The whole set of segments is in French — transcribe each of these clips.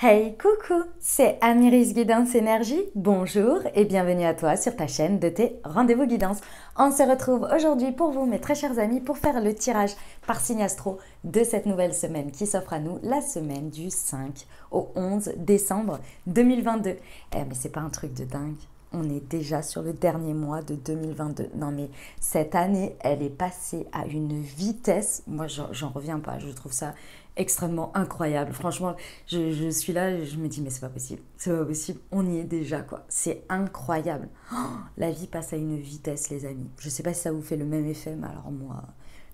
Hey, coucou, c'est Amiris Guidance Énergie. Bonjour et bienvenue à toi sur ta chaîne de tes rendez-vous guidance. On se retrouve aujourd'hui pour vous, mes très chers amis, pour faire le tirage par signe astro de cette nouvelle semaine qui s'offre à nous, la semaine du 5 au 11 décembre 2022. Mais c'est pas un truc de dingue. On est déjà sur le dernier mois de 2022. Non mais cette année, elle est passée à une vitesse. Moi, j'en reviens pas. Je trouve ça extrêmement incroyable. Franchement, je suis là, je me dis, mais c'est pas possible. C'est pas possible. On y est déjà, quoi. C'est incroyable. Oh, la vie passe à une vitesse, les amis. Je sais pas si ça vous fait le même effet, mais alors moi,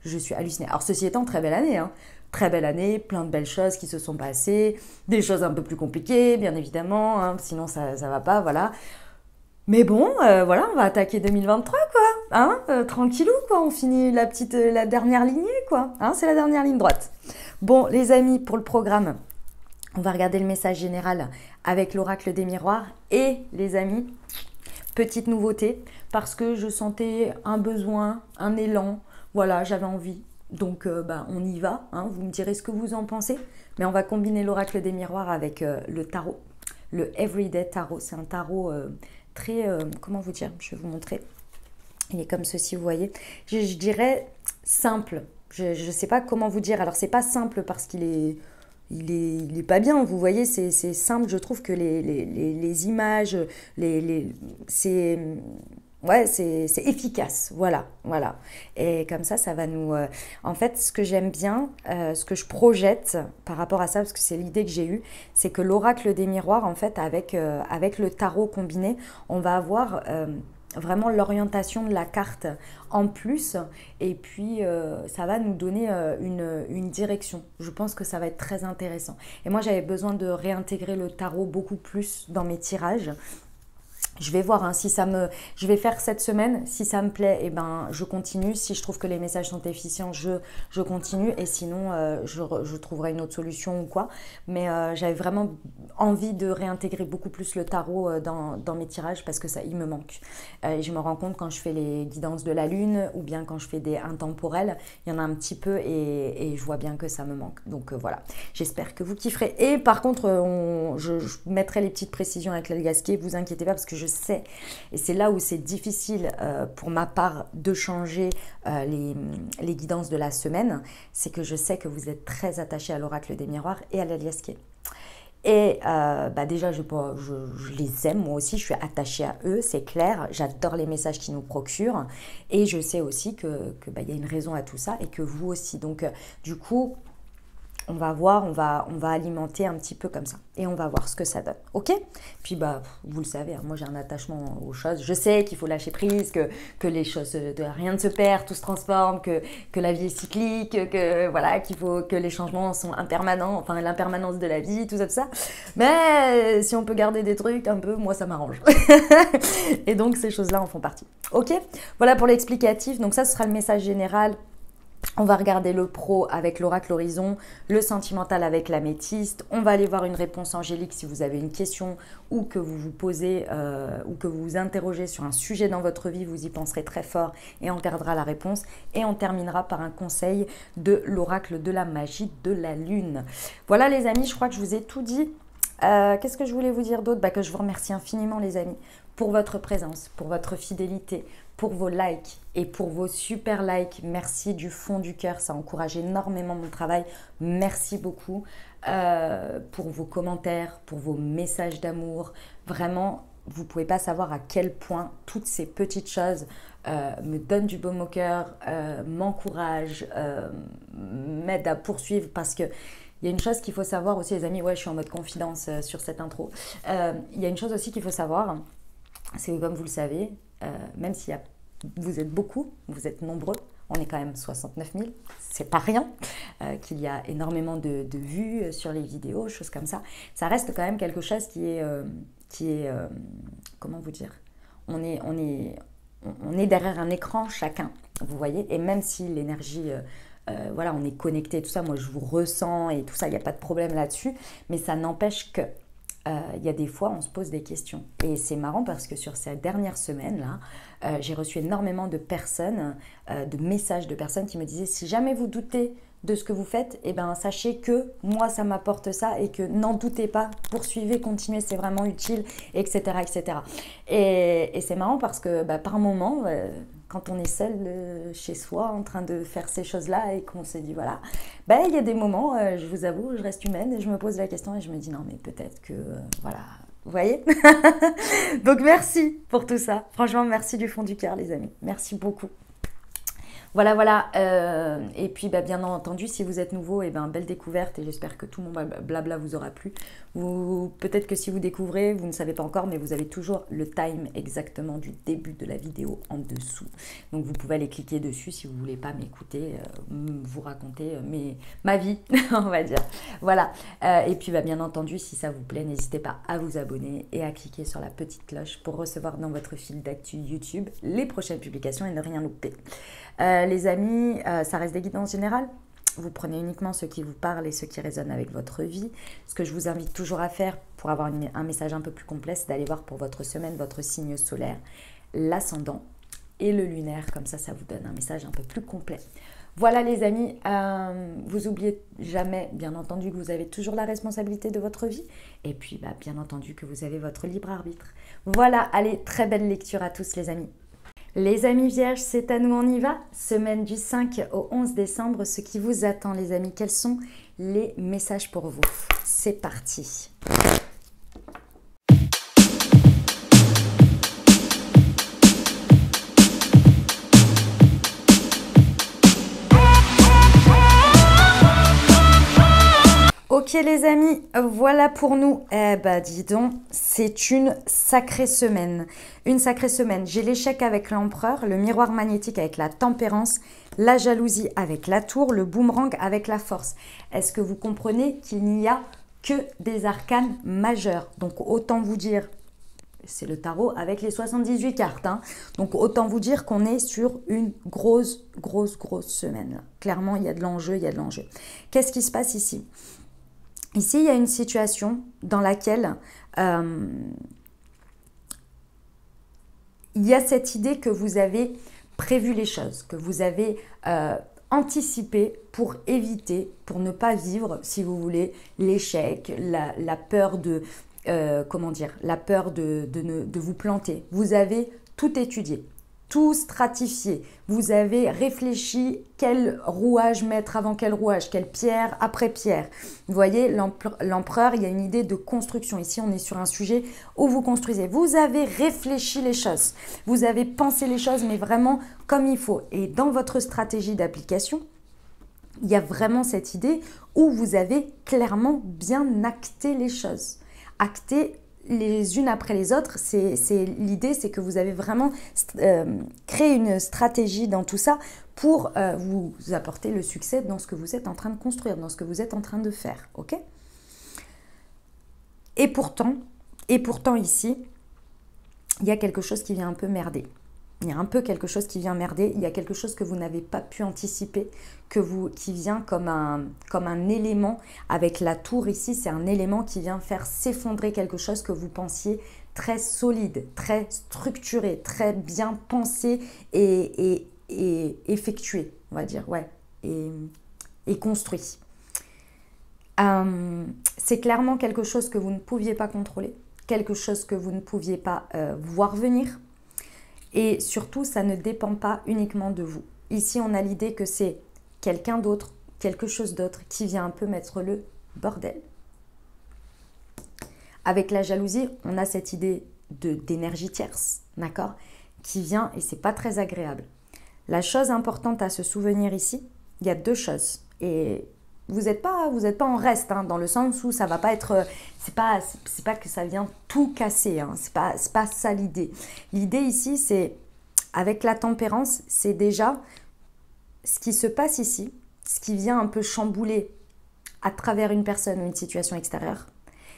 je suis hallucinée. Alors, ceci étant, très belle année, hein. Très belle année, plein de belles choses qui se sont passées, des choses un peu plus compliquées, bien évidemment, hein, sinon ça va pas, voilà. Mais bon, voilà, on va attaquer 2023, quoi. Hein, tranquillou, quoi. On finit la dernière lignée, quoi. Hein, c'est la dernière ligne droite. Bon, les amis, pour le programme, on va regarder le message général avec l'oracle des miroirs. Et, les amis, petite nouveauté, parce que je sentais un besoin, un élan. Voilà, j'avais envie. Donc, on y va. Hein, vous me direz ce que vous en pensez. Mais on va combiner l'oracle des miroirs avec le tarot. Le Everyday Tarot. C'est un tarot très, comment vous dire, je vais vous montrer. Il est comme ceci, vous voyez. Je dirais simple. Je ne sais pas comment vous dire. Alors, c'est pas simple parce il est pas bien. Vous voyez, c'est simple. Je trouve que les images, c'est ouais, c'est efficace. Voilà, voilà. Et comme ça va nous. En fait, ce que j'aime bien, ce que je projette par rapport à ça, parce que c'est l'idée que j'ai eue, c'est que l'oracle des miroirs, en fait, avec le tarot combiné, on va avoir vraiment l'orientation de la carte en plus, et puis ça va nous donner une direction. Je pense que ça va être très intéressant. Et moi, j'avais besoin de réintégrer le tarot beaucoup plus dans mes tirages. Je vais voir, hein, si ça me... Je vais faire cette semaine. Si ça me plaît, eh ben, je continue. Si je trouve que les messages sont efficients, je continue. Et sinon, je trouverai une autre solution ou quoi. Mais j'avais vraiment envie de réintégrer beaucoup plus le tarot dans mes tirages parce que ça, il me manque. Et je me rends compte quand je fais les guidances de la lune ou bien quand je fais des intemporels, il y en a un petit peu et je vois bien que ça me manque. Donc voilà, j'espère que vous kifferez. Et par contre, je mettrai les petites précisions avec l'algasquier. Vous inquiétez pas parce que je sais, et c'est là où c'est difficile pour ma part de changer les guidances de la semaine, c'est que je sais que vous êtes très attachés à l'oracle des miroirs et à l'algasquier. Et déjà, je les aime, moi aussi, je suis attachée à eux, c'est clair. J'adore les messages qu'ils nous procurent. Et je sais aussi que y a une raison à tout ça et que vous aussi. Donc, du coup, on va voir, on va alimenter un petit peu comme ça. Et on va voir ce que ça donne. Ok? Puis vous le savez, hein, moi j'ai un attachement aux choses. Je sais qu'il faut lâcher prise, que les choses, rien ne se perd, tout se transforme, que la vie est cyclique, que voilà, qu'il faut que les changements sont impermanents, enfin l'impermanence de la vie, tout ça. Mais si on peut garder des trucs un peu, moi ça m'arrange. Et donc ces choses-là en font partie. Ok? Voilà pour l'explicatif. Donc ça, ce sera le message général. On va regarder le pro avec l'oracle horizon, le sentimental avec l'améthyste. On va aller voir une réponse angélique si vous avez une question ou que vous vous posez ou que vous vous interrogez sur un sujet dans votre vie. Vous y penserez très fort et on regardera la réponse. Et on terminera par un conseil de l'oracle de la magie de la lune. Voilà les amis, je crois que je vous ai tout dit. Qu'est-ce que je voulais vous dire d'autre? Que je vous remercie infiniment les amis pour votre présence, pour votre fidélité, pour vos likes et pour vos super likes. Merci du fond du cœur, ça encourage énormément mon travail. Merci beaucoup pour vos commentaires, pour vos messages d'amour. Vraiment, vous ne pouvez pas savoir à quel point toutes ces petites choses me donnent du baume au cœur, m'encouragent, m'aident à poursuivre parce que il y a une chose qu'il faut savoir aussi, les amis, ouais, je suis en mode confidence sur cette intro. Il y a une chose aussi qu'il faut savoir, c'est que comme vous le savez, même si vous êtes beaucoup, vous êtes nombreux, on est quand même 69 000, c'est pas rien, qu'il y a énormément de vues sur les vidéos, choses comme ça, ça reste quand même quelque chose qui est comment vous dire, on est derrière un écran chacun, vous voyez, et même si l'énergie... voilà, on est connecté, tout ça, moi je vous ressens et tout ça, il n'y a pas de problème là-dessus, mais ça n'empêche que il y a des fois on se pose des questions. Et c'est marrant parce que sur ces dernières semaines-là, j'ai reçu énormément de personnes, de messages de personnes qui me disaient si jamais vous doutez de ce que vous faites, et ben sachez que moi ça m'apporte ça et que n'en doutez pas, poursuivez, continuez, c'est vraiment utile, etc. etc. Et c'est marrant parce que par moment, quand on est seul chez soi en train de faire ces choses-là et qu'on se dit voilà, il y a des moments, je vous avoue, je reste humaine et je me pose la question et je me dis non mais peut-être que voilà, vous voyez. Donc merci pour tout ça, franchement merci du fond du cœur les amis, merci beaucoup. Voilà, voilà. Et puis, bien entendu, si vous êtes nouveau, belle découverte et j'espère que tout mon blabla vous aura plu. Peut-être que si vous découvrez, vous ne savez pas encore, mais vous avez toujours le time exactement du début de la vidéo en dessous. Donc, vous pouvez aller cliquer dessus si vous ne voulez pas m'écouter, vous raconter ma vie, on va dire. Voilà. Et puis, bien entendu, si ça vous plaît, n'hésitez pas à vous abonner et à cliquer sur la petite cloche pour recevoir dans votre fil d'actu YouTube les prochaines publications et ne rien louper. Les amis, ça reste des guidances générales. Vous prenez uniquement ce qui vous parle et ce qui résonne avec votre vie. Ce que je vous invite toujours à faire pour avoir un message un peu plus complet, c'est d'aller voir pour votre semaine votre signe solaire, l'ascendant et le lunaire. Comme ça, ça vous donne un message un peu plus complet. Voilà les amis, vous oubliez jamais, bien entendu, que vous avez toujours la responsabilité de votre vie. Et puis, bien entendu, que vous avez votre libre arbitre. Voilà, allez, très belle lecture à tous les amis. Les amis vierges, c'est à nous, on y va. Semaine du 5 au 11 décembre, ce qui vous attend les amis, quels sont les messages pour vous? C'est parti. Ok les amis, voilà pour nous. Dis donc, c'est une sacrée semaine. Une sacrée semaine. J'ai l'échec avec l'empereur, le miroir magnétique avec la tempérance, la jalousie avec la tour, le boomerang avec la force. Est-ce que vous comprenez qu'il n'y a que des arcanes majeurs? Donc autant vous dire, c'est le tarot avec les 78 cartes. Donc autant vous dire qu'on est sur une grosse semaine. Clairement, il y a de l'enjeu, il y a de l'enjeu. Qu'est-ce qui se passe ici ? Ici, il y a une situation dans laquelle il y a cette idée que vous avez prévu les choses, que vous avez anticipé pour éviter, pour ne pas vivre, si vous voulez, l'échec, la peur de, la peur de vous planter. Vous avez tout étudié, tout stratifié. Vous avez réfléchi quel rouage mettre avant quel rouage, quelle pierre après pierre. Vous voyez, l'empereur, il y a une idée de construction. Ici, on est sur un sujet où vous construisez. Vous avez réfléchi les choses. Vous avez pensé les choses, mais vraiment comme il faut. Et dans votre stratégie d'application, il y a vraiment cette idée où vous avez clairement bien acté les choses. Acté les unes après les autres, l'idée, c'est que vous avez vraiment créé une stratégie dans tout ça pour vous apporter le succès dans ce que vous êtes en train de construire, dans ce que vous êtes en train de faire, ok? Et pourtant ici, il y a quelque chose qui vient un peu merder. Il y a un peu quelque chose qui vient merder, il y a quelque chose que vous n'avez pas pu anticiper, qui vient comme un élément. Avec la tour ici, c'est un élément qui vient faire s'effondrer quelque chose que vous pensiez très solide, très structuré, très bien pensé et effectué, on va dire, ouais, et construit. C'est clairement quelque chose que vous ne pouviez pas contrôler, quelque chose que vous ne pouviez pas voir venir. Et surtout, ça ne dépend pas uniquement de vous. Ici, on a l'idée que c'est quelqu'un d'autre, quelque chose d'autre qui vient un peu mettre le bordel. Avec la jalousie, on a cette idée d'énergie tierce, d'accord, qui vient et c'est pas très agréable. La chose importante à se souvenir ici, il y a deux choses. Et vous n'êtes pas en reste, dans le sens où ça va pas être, c'est pas que ça vient tout casser, c'est pas ça l'idée. L'idée ici, c'est avec la tempérance, c'est déjà ce qui se passe ici, ce qui vient un peu chambouler à travers une personne ou une situation extérieure.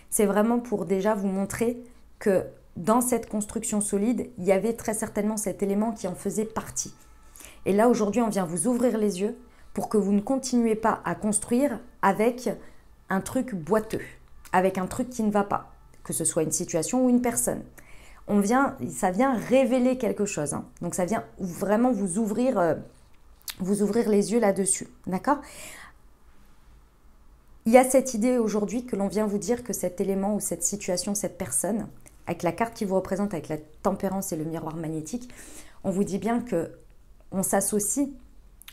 C'est vraiment pour déjà vous montrer que dans cette construction solide, il y avait très certainement cet élément qui en faisait partie. Et là, aujourd'hui, on vient vous ouvrir les yeux pour que vous ne continuez pas à construire avec un truc boiteux, avec un truc qui ne va pas, que ce soit une situation ou une personne. Ça vient révéler quelque chose, Donc ça vient vraiment vous ouvrir les yeux là-dessus, d'accord? Il y a cette idée aujourd'hui que l'on vient vous dire que cet élément ou cette situation, cette personne, avec la carte qui vous représente, avec la tempérance et le miroir magnétique, on vous dit bien que on s'associe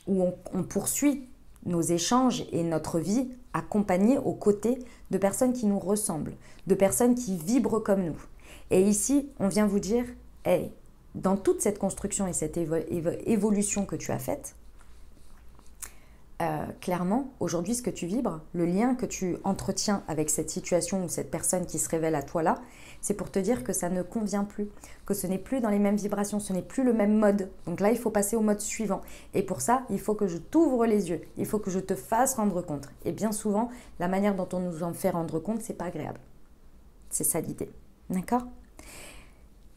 ou on poursuit nos échanges et notre vie accompagnés aux côtés de personnes qui nous ressemblent, de personnes qui vibrent comme nous. Et ici, on vient vous dire, hey, dans toute cette construction et cette évolution que tu as faite, clairement, aujourd'hui, ce que tu vibres, le lien que tu entretiens avec cette situation ou cette personne qui se révèle à toi là, c'est pour te dire que ça ne convient plus, que ce n'est plus dans les mêmes vibrations, ce n'est plus le même mode. Donc là, il faut passer au mode suivant. Et pour ça, il faut que je t'ouvre les yeux, il faut que je te fasse rendre compte. Et bien souvent, la manière dont on nous en fait rendre compte, c'est pas agréable. C'est ça l'idée. D'accord ?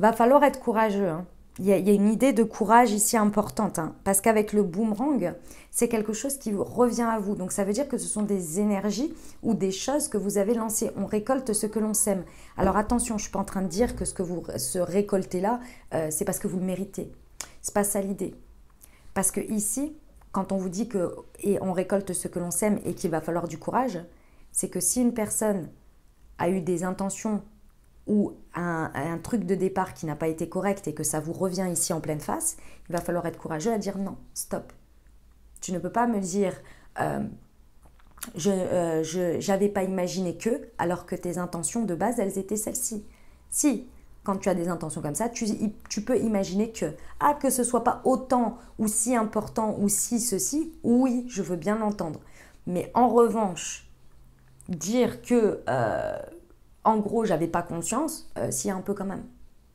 Va falloir être courageux, hein. Il y a une idée de courage ici importante, hein, parce qu'avec le boomerang, c'est quelque chose qui revient à vous. Donc ça veut dire que ce sont des énergies ou des choses que vous avez lancées. On récolte ce que l'on sème. Alors attention, je ne suis pas en train de dire que ce que vous se récoltez là, c'est parce que vous le méritez. Ce n'est pas ça l'idée. Parce que ici, quand on vous dit que et on récolte ce que l'on sème et qu'il va falloir du courage, c'est que si une personne a eu des intentions ou un truc de départ qui n'a pas été correct et que ça vous revient ici en pleine face, il va falloir être courageux à dire non, stop. Tu ne peux pas me dire j'avais pas imaginé que, alors que tes intentions de base, elles étaient celles-ci. Si, quand tu as des intentions comme ça, tu peux imaginer que ce soit pas autant ou si important ou si ceci, oui, je veux bien l'entendre. Mais en revanche, dire que en gros, j'avais pas conscience, si un peu quand même.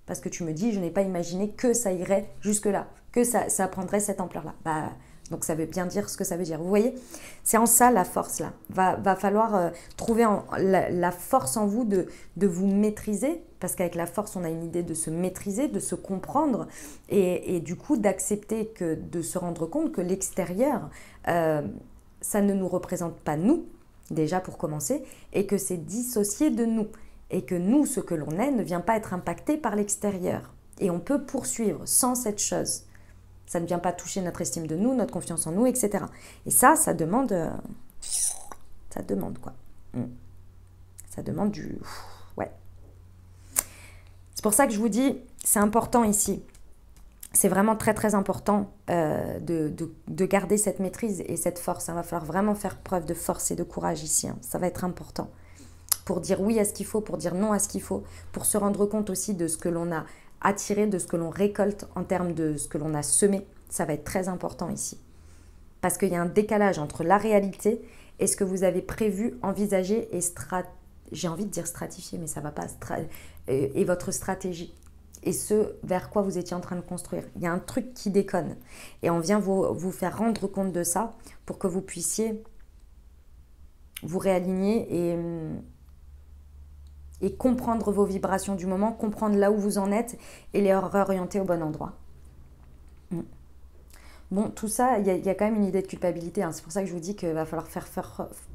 Parce que tu me dis, je n'ai pas imaginé que ça irait jusque-là, que ça prendrait cette ampleur-là. Donc ça veut bien dire ce que ça veut dire. Vous voyez, c'est en ça la force là. Va falloir trouver la force en vous de vous maîtriser, parce qu'avec la force, on a une idée de se maîtriser, de se comprendre, et du coup d'accepter de se rendre compte que l'extérieur, ça ne nous représente pas nous, déjà pour commencer, et que c'est dissocié de nous, et que nous, ce que l'on est, ne vient pas être impacté par l'extérieur. Et on peut poursuivre sans cette chose. Ça ne vient pas toucher notre estime de nous, notre confiance en nous, etc. Et ça demande quoi. Ça demande du... Ouais. C'est pour ça que je vous dis, c'est important ici. C'est vraiment très très important de garder cette maîtrise et cette force. Il va falloir vraiment faire preuve de force et de courage ici. Hein. Ça va être important. Pour dire oui à ce qu'il faut, pour dire non à ce qu'il faut, pour se rendre compte aussi de ce que l'on a attiré, de ce que l'on récolte en termes de ce que l'on a semé. Ça va être très important ici. Parce qu'il y a un décalage entre la réalité et ce que vous avez prévu, envisagé et j'ai envie de dire stratifié, mais ça ne va pas, et votre stratégie. Et ce vers quoi vous étiez en train de construire. Il y a un truc qui déconne. Et on vient vous faire rendre compte de ça pour que vous puissiez vous réaligner et comprendre vos vibrations du moment, comprendre là où vous en êtes et les réorienter au bon endroit. Bon, tout ça, il y a quand même une idée de culpabilité. Hein. C'est pour ça que je vous dis qu'il va falloir faire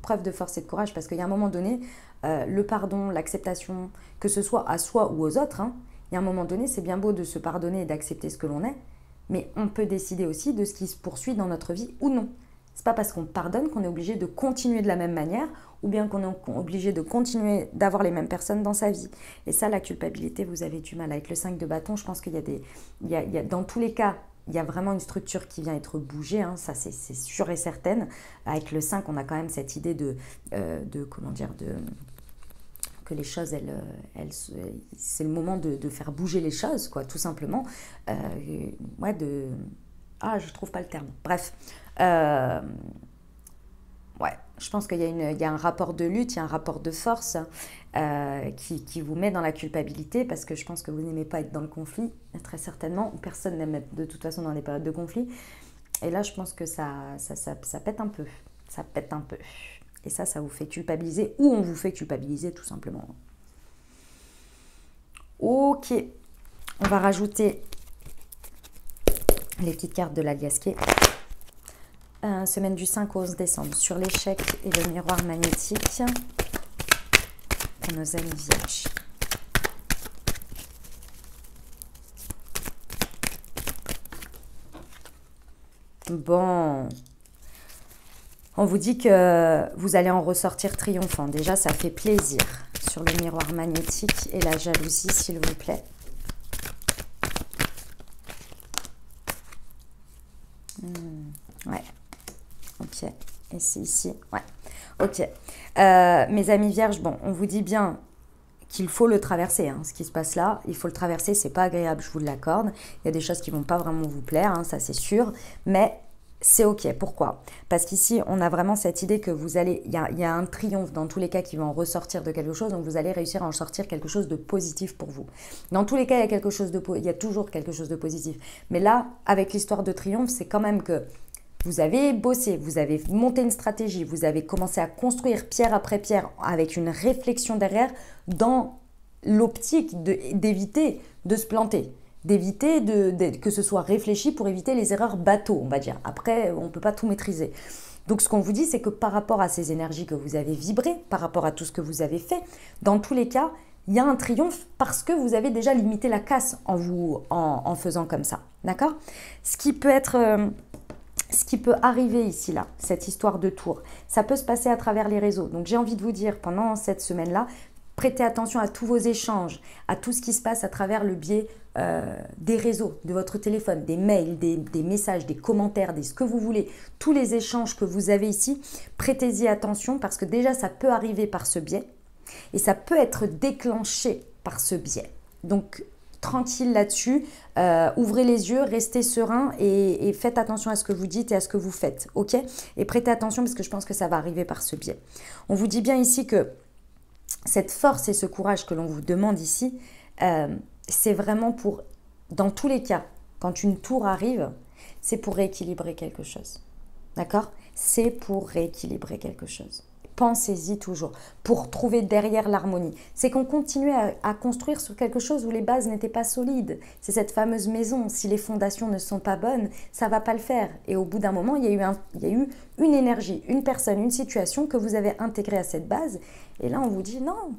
preuve de force et de courage, parce qu'il y a un moment donné, le pardon, l'acceptation, que ce soit à soi ou aux autres, hein, il y a un moment donné, c'est bien beau de se pardonner et d'accepter ce que l'on est, mais on peut décider aussi de ce qui se poursuit dans notre vie ou non. C'est pas parce qu'on pardonne qu'on est obligé de continuer de la même manière ou bien qu'on est obligé de continuer d'avoir les mêmes personnes dans sa vie. Et ça, la culpabilité, vous avez du mal. Avec le 5 de bâton, je pense qu'il y a dans tous les cas, il y a vraiment une structure qui vient être bougée, hein, ça c'est sûr et certain. Avec le 5, on a quand même cette idée que les choses, c'est le moment de faire bouger les choses, quoi, tout simplement. Je trouve pas le terme. Bref. Je pense qu'il y a un rapport de lutte, il y a un rapport de force qui vous met dans la culpabilité, parce que je pense que vous n'aimez pas être dans le conflit, très certainement. Personne n'aime être de toute façon dans les périodes de conflit. Et là, je pense que ça pète un peu. Ça pète un peu. Et ça vous fait culpabiliser, ou on vous fait culpabiliser tout simplement. Ok. On va rajouter les petites cartes de l'Aliasqué. Semaine du 5 au 11 décembre sur l'échec et le miroir magnétique pour nos amis vierges. Bon. On vous dit que vous allez en ressortir triomphant. Déjà, ça fait plaisir. Sur le miroir magnétique et la jalousie, s'il vous plaît. Ouais. Ok. Et c'est ici. Ouais. Ok. Mes amis vierges, bon, on vous dit bien qu'il faut le traverser. Hein, ce qui se passe là, il faut le traverser. C'est pas agréable, je vous l'accorde. Il y a des choses qui vont pas vraiment vous plaire, hein, ça c'est sûr. Mais c'est ok. Pourquoi? Parce qu'ici, on a vraiment cette idée que vous allez... Il y a un triomphe dans tous les cas qui va en ressortir de quelque chose. Donc, vous allez réussir à en sortir quelque chose de positif pour vous. Dans tous les cas, il y a toujours quelque chose de positif. Mais là, avec l'histoire de triomphe, c'est quand même que vous avez bossé, vous avez monté une stratégie, vous avez commencé à construire pierre après pierre avec une réflexion derrière dans l'optique d'éviter de se planter. D'éviter que ce soit réfléchi pour éviter les erreurs bateau, on va dire. Après, on ne peut pas tout maîtriser. Donc, ce qu'on vous dit, c'est que par rapport à ces énergies que vous avez vibrées, par rapport à tout ce que vous avez fait, dans tous les cas, il y a un triomphe parce que vous avez déjà limité la casse en faisant comme ça. D'accord? Ce qui peut arriver ici, là, cette histoire de tour, ça peut se passer à travers les réseaux. Donc, j'ai envie de vous dire, pendant cette semaine-là, prêtez attention à tous vos échanges, à tout ce qui se passe à travers le biais des réseaux, de votre téléphone, des mails, des messages, des commentaires, ce que vous voulez. Tous les échanges que vous avez ici, prêtez-y attention parce que déjà, ça peut arriver par ce biais et ça peut être déclenché par ce biais. Donc, tranquille là-dessus, ouvrez les yeux, restez serein et faites attention à ce que vous dites et à ce que vous faites, ok? Et prêtez attention parce que je pense que ça va arriver par ce biais. On vous dit bien ici que cette force et ce courage que l'on vous demande ici, c'est vraiment pour, dans tous les cas, quand une tour arrive, c'est pour rééquilibrer quelque chose. D'accord? C'est pour rééquilibrer quelque chose. Pensez-y toujours, pour trouver derrière l'harmonie. C'est qu'on continue à construire sur quelque chose où les bases n'étaient pas solides. C'est cette fameuse maison. Si les fondations ne sont pas bonnes, ça ne va pas le faire. Et au bout d'un moment, il y a eu une énergie, une personne, une situation que vous avez intégrée à cette base. Et là, on vous dit non.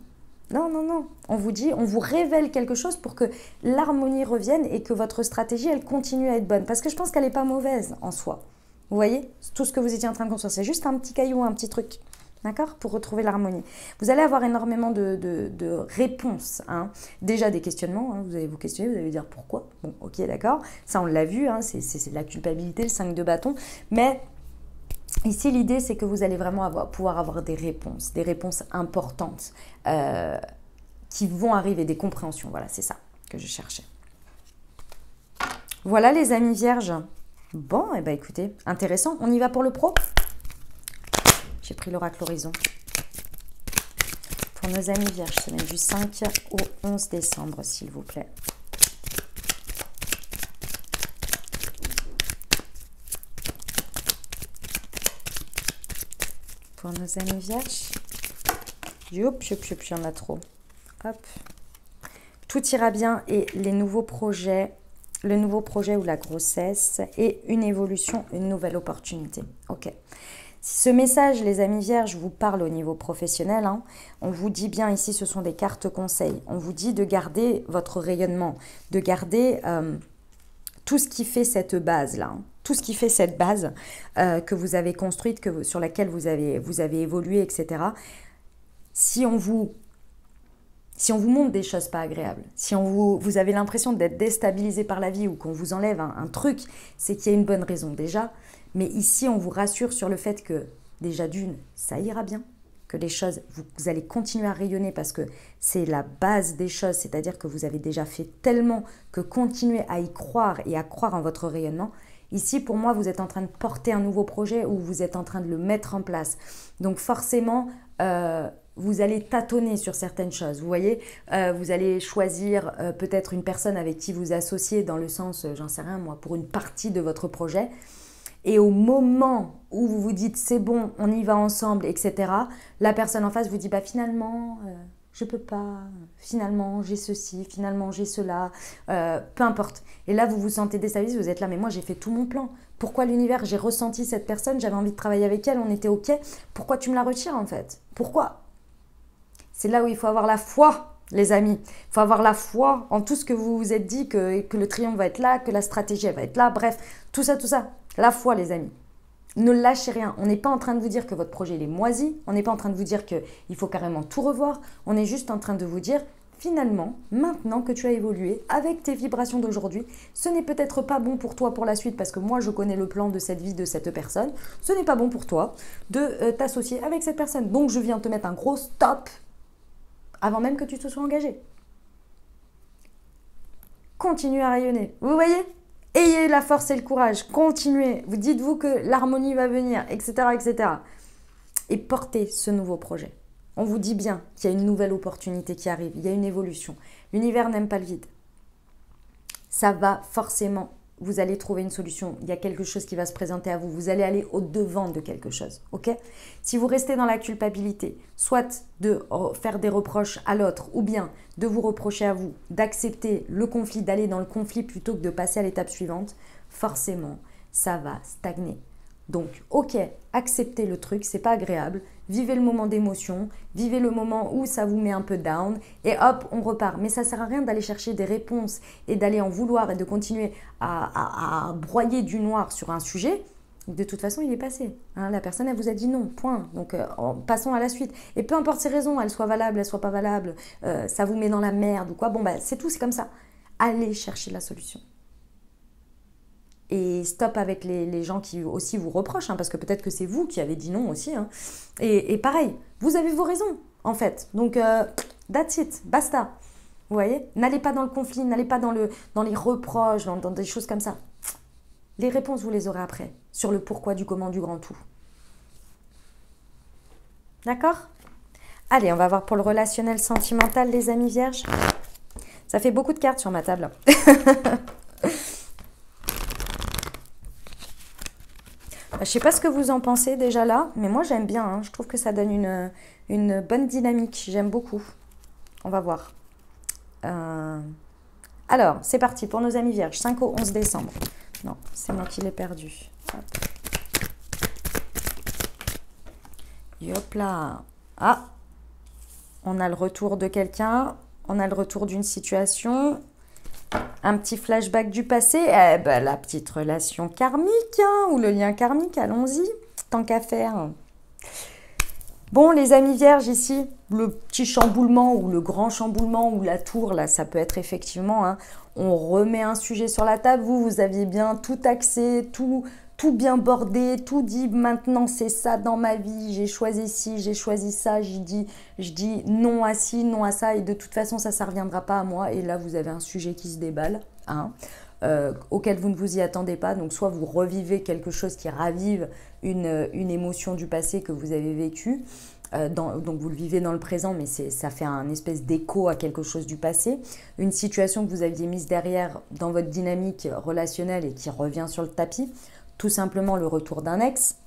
Non, non, non. On vous révèle quelque chose pour que l'harmonie revienne et que votre stratégie, elle continue à être bonne. Parce que je pense qu'elle n'est pas mauvaise en soi. Vous voyez? Tout ce que vous étiez en train de construire, c'est juste un petit caillou, un petit truc. D'accord? Pour retrouver l'harmonie. Vous allez avoir énormément de réponses. Hein. Déjà des questionnements. Hein. Vous allez vous questionner, vous allez dire pourquoi. Bon, ok, d'accord. Ça, on l'a vu. Hein. C'est de la culpabilité, le 5 de bâton. Mais ici, l'idée, c'est que vous allez vraiment pouvoir avoir des réponses importantes qui vont arriver, des compréhensions. Voilà, c'est ça que je cherchais. Voilà, les amis vierges. Bon, eh ben, écoutez, intéressant. On y va pour le pro? J'ai pris l'oracle horizon. Pour nos amis vierges, semaine du 5 au 11 décembre, s'il vous plaît. Pour nos amis vierges. Youp, youp, youp, il y en a trop. Hop. Tout ira bien et les nouveaux projets, le nouveau projet ou la grossesse et une évolution, une nouvelle opportunité. Ok. Si ce message, les amis vierges, vous parle au niveau professionnel, hein, on vous dit bien ici, ce sont des cartes conseils. On vous dit de garder votre rayonnement, de garder tout ce qui fait cette base-là, hein, tout ce qui fait cette base que vous avez construite, sur laquelle vous avez évolué, etc. Si on vous montre des choses pas agréables, si vous avez l'impression d'être déstabilisé par la vie ou qu'on vous enlève un truc, c'est qu'il y a une bonne raison déjà. Mais ici, on vous rassure sur le fait que, déjà d'une, ça ira bien, que les choses, vous allez continuer à rayonner parce que c'est la base des choses, c'est-à-dire que vous avez déjà fait tellement que continuez à y croire et à croire en votre rayonnement. Ici, pour moi, vous êtes en train de porter un nouveau projet ou vous êtes en train de le mettre en place. Donc forcément, vous allez tâtonner sur certaines choses. Vous voyez, vous allez choisir peut-être une personne avec qui vous associer dans le sens, j'en sais rien moi, pour une partie de votre projet. Et au moment où vous vous dites c'est bon, on y va ensemble, etc., la personne en face vous dit bah finalement, je peux pas, finalement j'ai ceci, finalement j'ai cela, peu importe. Et là vous vous sentez déstabilisé, vous êtes là mais moi j'ai fait tout mon plan. Pourquoi l'univers, j'ai ressenti cette personne, j'avais envie de travailler avec elle, on était ok. Pourquoi tu me la retires en fait? Pourquoi? C'est là où il faut avoir la foi. Les amis, il faut avoir la foi en tout ce que vous vous êtes dit, que le triomphe va être là, que la stratégie elle va être là, bref, tout ça. La foi, les amis. Ne lâchez rien. On n'est pas en train de vous dire que votre projet il est moisi. On n'est pas en train de vous dire qu'il faut carrément tout revoir. On est juste en train de vous dire, finalement, maintenant que tu as évolué avec tes vibrations d'aujourd'hui, ce n'est peut-être pas bon pour toi pour la suite parce que moi, je connais le plan de cette vie de cette personne. Ce n'est pas bon pour toi de t'associer avec cette personne. Donc, je viens te mettre un gros stop avant même que tu te sois engagé. Continuez à rayonner. Vous voyez ? Ayez la force et le courage. Continuez. Vous dites-vous que l'harmonie va venir, etc., etc. Et portez ce nouveau projet. On vous dit bien qu'il y a une nouvelle opportunité qui arrive. Il y a une évolution. L'univers n'aime pas le vide. Ça va forcément. Vous allez trouver une solution. Il y a quelque chose qui va se présenter à vous. Vous allez aller au-devant de quelque chose. Ok ? Si vous restez dans la culpabilité, soit de faire des reproches à l'autre, ou bien de vous reprocher à vous, d'accepter le conflit, d'aller dans le conflit plutôt que de passer à l'étape suivante, forcément, ça va stagner. Donc, ok, acceptez le truc, c'est pas agréable. Vivez le moment d'émotion, vivez le moment où ça vous met un peu down et hop, on repart. Mais ça sert à rien d'aller chercher des réponses et d'aller en vouloir et de continuer à broyer du noir sur un sujet. De toute façon, il est passé. Hein, la personne, elle vous a dit non, point. Donc, passons à la suite. Et peu importe ses raisons, elles soient valables, elles soient pas valables, ça vous met dans la merde ou quoi. Bon, bah, c'est tout, c'est comme ça. Allez chercher la solution. Et stop avec les gens qui aussi vous reprochent, hein, parce que peut-être que c'est vous qui avez dit non aussi. Hein. Et pareil, vous avez vos raisons, en fait. Donc, that's it, basta. Vous voyez ? N'allez pas dans le conflit, n'allez pas dans les reproches, dans des choses comme ça. Les réponses, vous les aurez après, sur le pourquoi, du comment, du grand tout. D'accord ? Allez, on va voir pour le relationnel sentimental, les amis vierges. Ça fait beaucoup de cartes sur ma table. Je ne sais pas ce que vous en pensez déjà là, mais moi j'aime bien. Hein. Je trouve que ça donne une bonne dynamique. J'aime beaucoup. On va voir. Alors, c'est parti pour nos amis vierges. 5 au 11 décembre. Non, c'est moi qui l'ai perdu. Hop. Hop là. Ah, on a le retour de quelqu'un. On a le retour d'une situation. Un petit flashback du passé, la petite relation karmique, hein, ou le lien karmique, allons-y, tant qu'à faire. Bon, les amis vierges, ici, le petit chamboulement ou le grand chamboulement ou la tour, là, ça peut être effectivement, hein, on remet un sujet sur la table, vous aviez bien tout axé, tout bien bordé, tout dit, maintenant c'est ça dans ma vie, j'ai choisi ci, j'ai choisi ça, je dis non à ci, non à ça, et de toute façon ça ne reviendra pas à moi, et là vous avez un sujet qui se déballe, hein, auquel vous ne vous y attendez pas, donc soit vous revivez quelque chose qui ravive une émotion du passé que vous avez vécue, donc vous le vivez dans le présent, mais ça fait un espèce d'écho à quelque chose du passé, une situation que vous aviez mise derrière dans votre dynamique relationnelle et qui revient sur le tapis, tout simplement le retour d'un ex.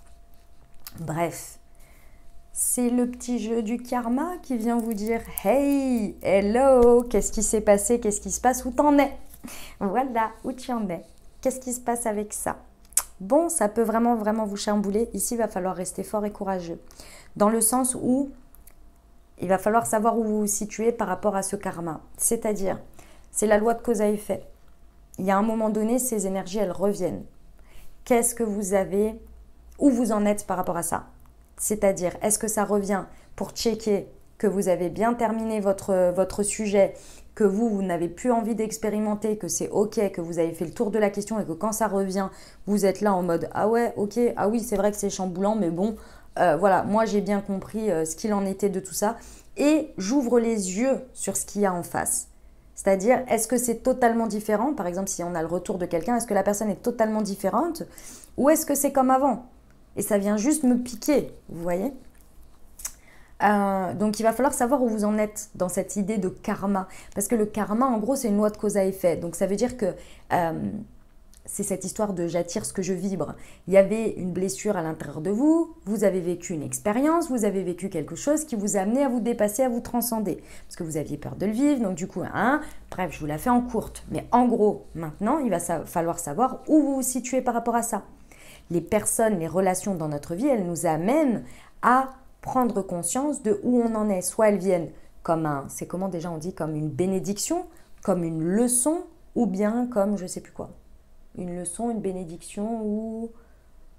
Bref, c'est le petit jeu du karma qui vient vous dire « Hey, hello, qu'est-ce qui s'est passé? Qu'est-ce qui se passe? Où t'en es ?» Voilà, où tu en es. Qu'est-ce qui se passe avec ça? Bon, ça peut vraiment, vraiment vous chambouler. Ici, il va falloir rester fort et courageux. Dans le sens où il va falloir savoir où vous vous situez par rapport à ce karma. C'est-à-dire, c'est la loi de cause à effet. Il y a un moment donné, ces énergies, elles reviennent. Qu'est-ce que vous avez, où vous en êtes par rapport à ça? C'est-à-dire, est-ce que ça revient pour checker que vous avez bien terminé votre sujet, que vous n'avez plus envie d'expérimenter, que c'est ok, que vous avez fait le tour de la question et que quand ça revient, vous êtes là en mode « Ah ouais, ok, ah oui, c'est vrai que c'est chamboulant, mais bon, voilà, moi j'ai bien compris ce qu'il en était de tout ça. » Et j'ouvre les yeux sur ce qu'il y a en face. C'est-à-dire, est-ce que c'est totalement différent? Par exemple, si on a le retour de quelqu'un, est-ce que la personne est totalement différente? Ou est-ce que c'est comme avant? Et ça vient juste me piquer, vous voyez? Donc, il va falloir savoir où vous en êtes dans cette idée de karma. Parce que le karma, en gros, c'est une loi de cause à effet. Donc, ça veut dire que c'est cette histoire de « j'attire ce que je vibre ». Il y avait une blessure à l'intérieur de vous, vous avez vécu une expérience, vous avez vécu quelque chose qui vous a amené à vous dépasser, à vous transcender. Parce que vous aviez peur de le vivre, donc du coup, bref, je vous la fais en courte. Mais en gros, maintenant, il va falloir savoir où vous vous situez par rapport à ça. Les personnes, les relations dans notre vie, elles nous amènent à prendre conscience de où on en est. Soit elles viennent comme c'est comment déjà on dit, comme une bénédiction, comme une leçon, ou bien comme je ne sais plus quoi. Une leçon, une bénédiction ou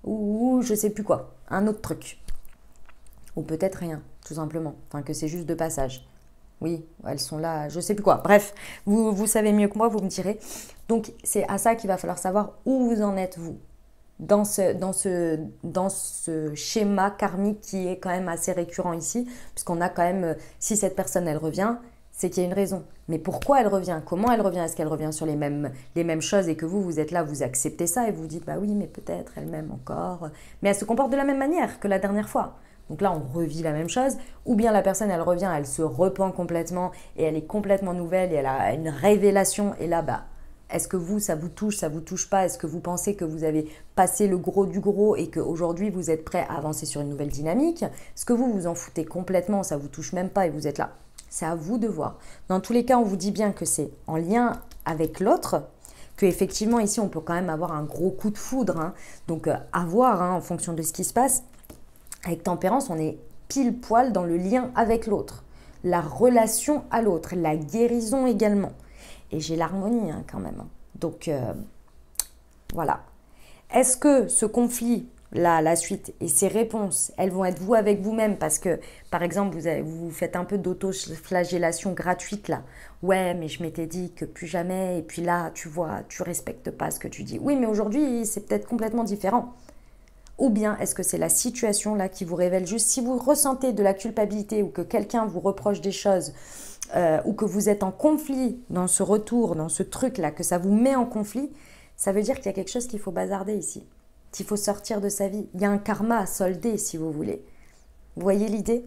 ou je sais plus quoi, un autre truc. Ou peut-être rien, tout simplement. Enfin, que c'est juste de passage. Oui, elles sont là, je sais plus quoi. Bref, vous savez mieux que moi, vous me direz. Donc, c'est à ça qu'il va falloir savoir où vous en êtes, vous. Dans ce schéma karmique qui est quand même assez récurrent ici, puisqu'on a quand même, si cette personne, elle revient, c'est qu'il y a une raison. Mais pourquoi elle revient? Comment elle revient? Est-ce qu'elle revient sur les mêmes choses et que vous êtes là, vous acceptez ça et vous dites, bah oui, mais peut-être elle m'aime encore. Mais elle se comporte de la même manière que la dernière fois. Donc là, on revit la même chose. Ou bien la personne, elle revient, elle se repent complètement et elle est complètement nouvelle et elle a une révélation. Et là, bah, est-ce que vous, ça vous touche pas? Est-ce que vous pensez que vous avez passé le gros du gros et qu'aujourd'hui, vous êtes prêt à avancer sur une nouvelle dynamique? Est-ce que vous vous en foutez complètement, ça vous touche même pas et vous êtes là? C'est à vous de voir. Dans tous les cas, on vous dit bien que c'est en lien avec l'autre, qu'effectivement, ici, on peut quand même avoir un gros coup de foudre. Hein. Donc, à voir en fonction de ce qui se passe. Avec Tempérance, on est pile poil dans le lien avec l'autre. La relation à l'autre, la guérison également. Et j'ai l'harmonie quand même. Donc, voilà. Est-ce que ce conflit, là, la suite, et ces réponses, elles vont être vous avec vous-même parce que, par exemple, vous faites un peu d'auto-flagellation gratuite là. Ouais, mais je m'étais dit que plus jamais, et puis là, tu vois, tu respectes pas ce que tu dis. Oui, mais aujourd'hui, c'est peut-être complètement différent. Ou bien est-ce que c'est la situation là qui vous révèle juste si vous ressentez de la culpabilité ou que quelqu'un vous reproche des choses ou que vous êtes en conflit dans ce retour, dans ce truc là, que ça vous met en conflit, ça veut dire qu'il y a quelque chose qu'il faut bazarder ici, qu'il faut sortir de sa vie. Il y a un karma à solder si vous voulez. Vous voyez l'idée?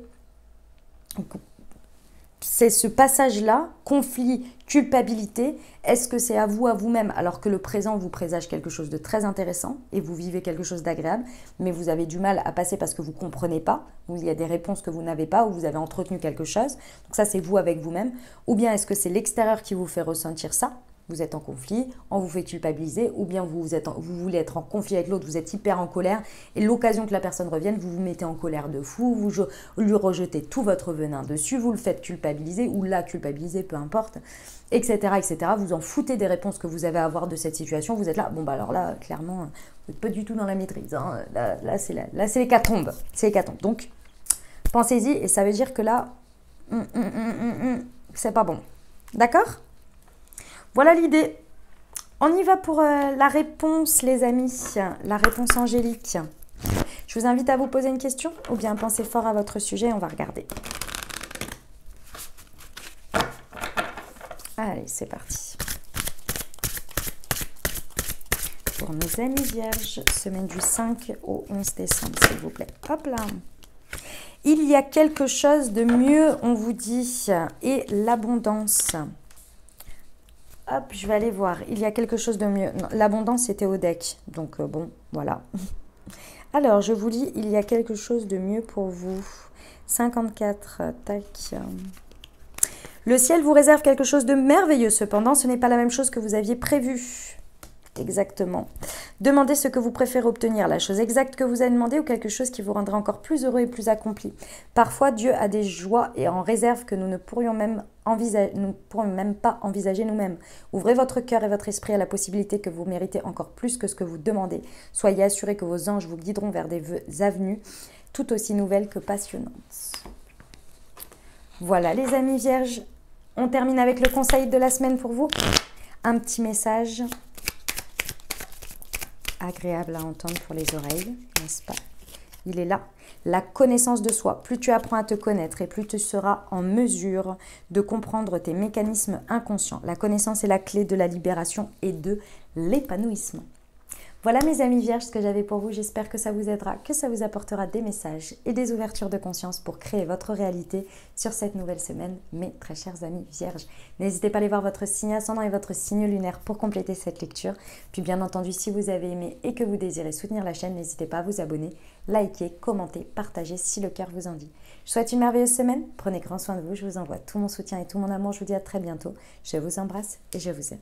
C'est ce passage-là, conflit, culpabilité, est-ce que c'est à vous-même, alors que le présent vous présage quelque chose de très intéressant et vous vivez quelque chose d'agréable, mais vous avez du mal à passer parce que vous ne comprenez pas, ou il y a des réponses que vous n'avez pas, ou vous avez entretenu quelque chose, donc ça c'est vous avec vous-même, ou bien est-ce que c'est l'extérieur qui vous fait ressentir ça? Vous êtes en conflit, on vous fait culpabiliser, ou bien vous voulez être en conflit avec l'autre, vous êtes hyper en colère, et l'occasion que la personne revienne, vous vous mettez en colère de fou, vous lui rejetez tout votre venin dessus, vous le faites culpabiliser, ou la culpabiliser, peu importe, etc., etc. Vous en foutez des réponses que vous avez à avoir de cette situation, vous êtes là, bon bah alors là, clairement, vous n'êtes pas du tout dans la maîtrise, hein. Là c'est l'hécatombe, c'est l'hécatombe. Donc, pensez-y, et ça veut dire que là, c'est pas bon, d'accord ? Voilà l'idée. On y va pour la réponse, les amis. La réponse angélique. Je vous invite à vous poser une question ou bien pensez fort à votre sujet. On va regarder. Allez, c'est parti. Pour nos amis vierges, semaine du 5 au 11 décembre, s'il vous plaît. Hop là. Il y a quelque chose de mieux, on vous dit, et l'abondance. Hop, je vais aller voir. Il y a quelque chose de mieux. L'abondance, c'était au deck. Donc, bon, voilà. Alors, je vous lis, il y a quelque chose de mieux pour vous. 54, tac. Le ciel vous réserve quelque chose de merveilleux. Cependant, ce n'est pas la même chose que vous aviez prévu. Exactement. Demandez ce que vous préférez obtenir, la chose exacte que vous avez demandé ou quelque chose qui vous rendra encore plus heureux et plus accompli. Parfois, Dieu a des joies et en réserve que nous ne pourrions même pas envisager nous-mêmes. Ouvrez votre cœur et votre esprit à la possibilité que vous méritez encore plus que ce que vous demandez. Soyez assurés que vos anges vous guideront vers des avenues tout aussi nouvelles que passionnantes. Voilà les amis vierges, on termine avec le conseil de la semaine pour vous. Un petit message agréable à entendre pour les oreilles, n'est-ce pas? Il est là. La connaissance de soi. Plus tu apprends à te connaître et plus tu seras en mesure de comprendre tes mécanismes inconscients. La connaissance est la clé de la libération et de l'épanouissement. Voilà mes amis vierges ce que j'avais pour vous. J'espère que ça vous aidera, que ça vous apportera des messages et des ouvertures de conscience pour créer votre réalité sur cette nouvelle semaine, mes très chers amis vierges. N'hésitez pas à aller voir votre signe ascendant et votre signe lunaire pour compléter cette lecture. Puis bien entendu, si vous avez aimé et que vous désirez soutenir la chaîne, n'hésitez pas à vous abonner, liker, commenter, partager si le cœur vous en dit. Je vous souhaite une merveilleuse semaine. Prenez grand soin de vous. Je vous envoie tout mon soutien et tout mon amour. Je vous dis à très bientôt. Je vous embrasse et je vous aime.